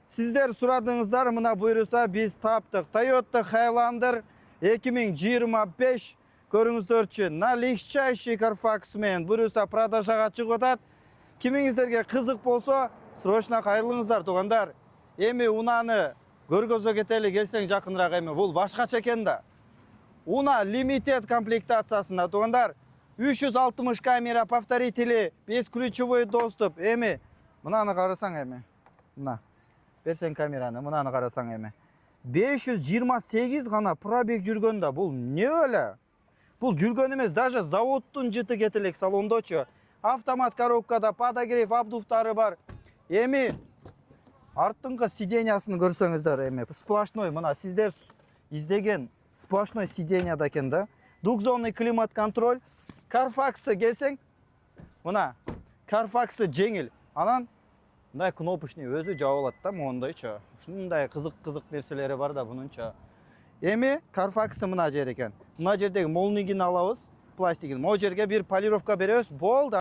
Sizler suradığınızlar mına buyursa biz taptık. Toyota Highlander 2025 көрүңүздөрчү на легчайший Carfax менен buyursa продажага чыгып атат. Кимиңиздерге кызык болсо, срочно кайрылыңыздар тугандар. Эми унаны көргөзө кетели келсең жакыныраак эми бул башкача экен да. Уна limited комплектациясында тугандар 360 камера повторители, бесключевой доступ. Эми мынаны карасаң эми. Мына берсең камераны, мынаны карасаң эми. 528 гана пробег жүргөн да. Бул не эле? Бул жүргөн эмес, даже заводтун жыты кетелек салондочу. Автомат коробкада подогрев обдувтары бар. Эми арттыңкы сиденьясын көрсөңүздөр эми. Сплошной мына сиздер издеген сплошной сиденьяда экен да. Двухзонный климат контроль. Carfax'ı келсең, мына Carfax'ы жеңил. Анан мындай кнопочный өзү жаап алат да, мондойчу. Ушундай кызык нерселери бар да бунунча. Эми Carfax'ы мына жер экен. Мына жердеги молнигин алабыз, пластигин. Могу жерге бир полировка беребиз, болду.